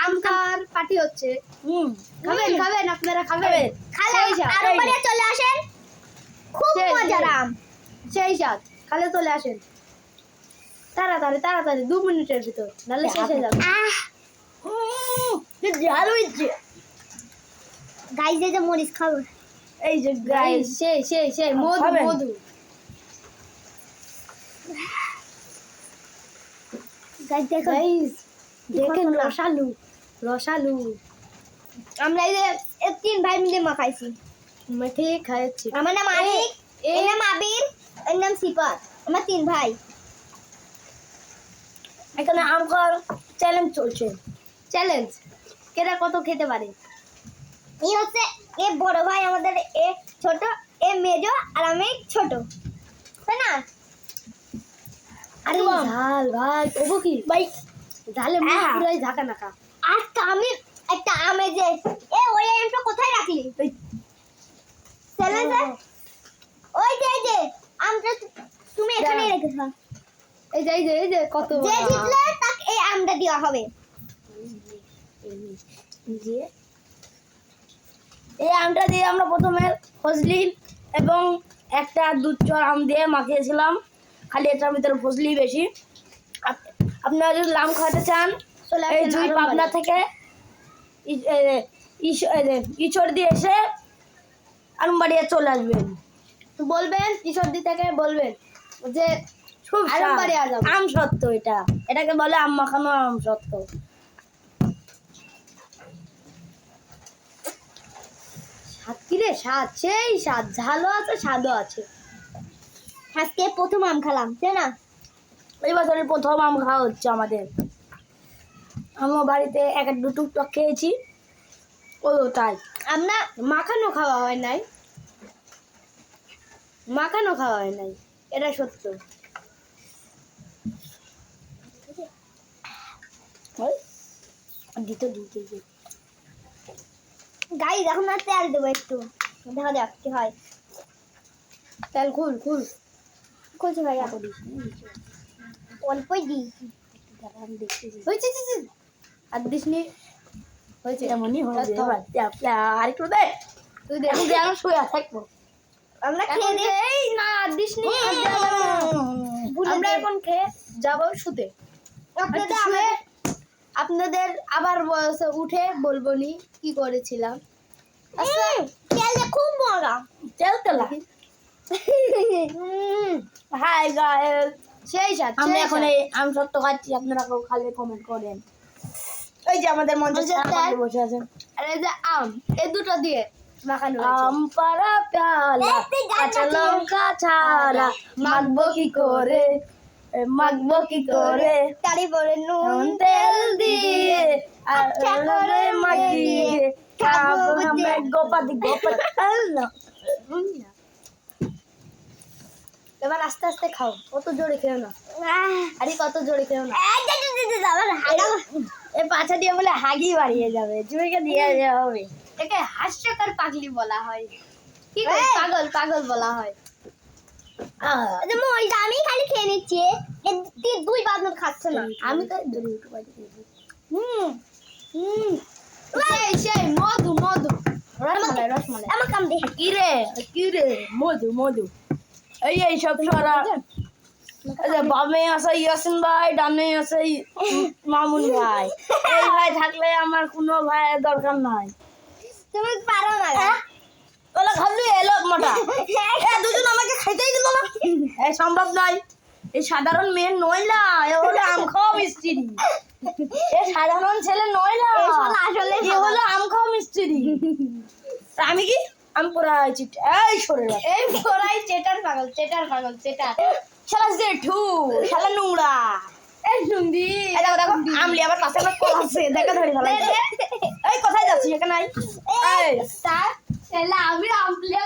আম খাওয়ার পার্টি হচ্ছে। খাবেন খাবেন আপনারা খাবেন। আরো পরে চলে আসেন, খুব মজার আম। সেই সাথ খালে চলে আসেন তাড়াতাড়ি তাড়াতাড়ি 2 মিনিটের ভিতর, নাহলে শেষ হয়ে যাবে। ঝাল হয়েছে গাইস, এই যে মরিচ খাবো। এই যে গাইস সেই সেই সেই মধু মধু গাইস দেখো, গাইস দেখেন রসালু রসালু। আমরা এই যে 3 ভাই মিলে মাখাইছি। মেঠে খাচ্ছি। আমার নাম আশিক, এর নাম আবির, এর নাম সিফাত। আমরা 3 ভাই। এখানে আম খাওয়ার চ্যালেঞ্জ চলছে। চ্যালেঞ্জ কেরা কত খেতে পারে। এই হচ্ছে এ বড় ভাই আমাদের, এ ছোট, এ মেজো, আর আমি ছোট, তাই না? আরে ঝাল ভাই ওগো কি ভাই, ঝালে মুখ পুরাই ঝাঁকা নাকা। আজকে আমি একটা আমে যে ওই আমটা কোথায় রাখলি? চ্যালেঞ্জ ওই যে আমটা তুমি এখানেই রেখেছো। এই যে এই যে কত যে জিতলে তাকে এই আমটা দেওয়া হবে। যে এই আমটা দিয়ে আমরা প্রথমে ফজলি এবং একটা দুধ চর আম দিয়ে মাখিয়েছিলাম, খালি এটার ভিতরে ফজলি বেশি। আপনারা যদি আম খাওয়াতে চান এই জুই পাবনা থেকে ইচড় দিয়ে এসে আরমবাড়িয়া চলে আসবেন, বলবেন ঈশ্বরদী থেকে বলবেন যে খুব আরমবাড়িয়া যাবো। আম সত্য, এটাকে বলে আম মাখানো আম সত্য। স্বাদ কি রে, স্বাদ সেই স্বাদ, ঝালও আছে স্বাদও আছে। আজকে প্রথম আম খেলাম, তাই না? এই বছরের প্রথম আম খাওয়া হচ্ছে আমাদের। আমার বাড়িতে এক এক দুটো টক খেয়েছি, ও তাই আমরা মাখানো খাওয়া হয় নাই, মাখানো খাওয়া হয় নাই, এটা সত্য। দিতে গাইস এখন আর তেল দেবো একটু, দেখা যাক কি হয়। তেল খুল খুলছি ভাই, অল্পই দিই। হয়েছে আর দিসনি হয়েছে এমনই হয়েছে। আর একটু দে, তুই দেখি যে আমি শুয়ে থাকবো। আমরা খেয়ে দে। এই না দিসনি, আমরা এখন খেয়ে যাবো শুতে। আপনাদের আবার বয়সে উঠে বলবো নি কি করেছিলাম। তেলটা খুব মজা, তেলা হাই গাইস, সেই সাথে আমরা এখন এই আম সত্য খাচ্ছি, আপনারা কেউ খালে কমেন্ট করেন। এই যে আমাদের মঞ্চে বসে আছেন, আর এই যে আম, এই দুটো দিয়ে মাখানো হয়েছে। আম পাড়া পেয়ালা কাঁচা লঙ্কা ছাড়া মাখবো কি করে, মাখবো কি করে, তারি পরে নুন তেল দিয়ে আর মাখিয়ে খাবো আমরা গোপাদি এবার আস্তে আস্তে খাও, কত জোরে খেও না, আরে কত জোরে খেও না। এই পাছা দিয়ে বলে হাগি বাড়িয়ে যাবে, জুইকে দিয়ে দেওয়া হবে। একে হাস্যকর পাগলি বলা হয়, কি পাগল পাগল বলা হয়। আমি খালি খেয়ে নিচ্ছি, 2 বাদন খাচ্ছে না। আমি তো সেই সেই মধু মধু রসমালাই আমার কাম দে। কি রে মধু এই সব সরা। বামে আছে ইয়াসিন ভাই, ডানে আছে মামুন ভাই। এই ভাই থাকলে আমার কোনো ভাইয়ের দরকার নাই। তুমি পারো না, ওলা খালি এলো মোটা দুজন আমাকে খাইতেই দিল না, এই সম্ভব নয়। এই সাধারণ মেয়ে নইলা, এ হলো আম খাওয়া মিস্ত্রি। এ সাধারণ ছেলে নইলা, আসলে এ হলো আম খাওয়া মিস্ত্রি। আমি কি আম পোড়াই চিট, এই সরে এই পোড়াই চেটার পাগল শালা জেঠু, শালা নোংরা, এই নুঙ্গি। দেখো দেখো আমলি আবার পাশে আমার কল আছে, দেখা ধরে ভালো। এই কোথায় যাচ্ছিস এখানে? এই তার ছেলে আমি আমলি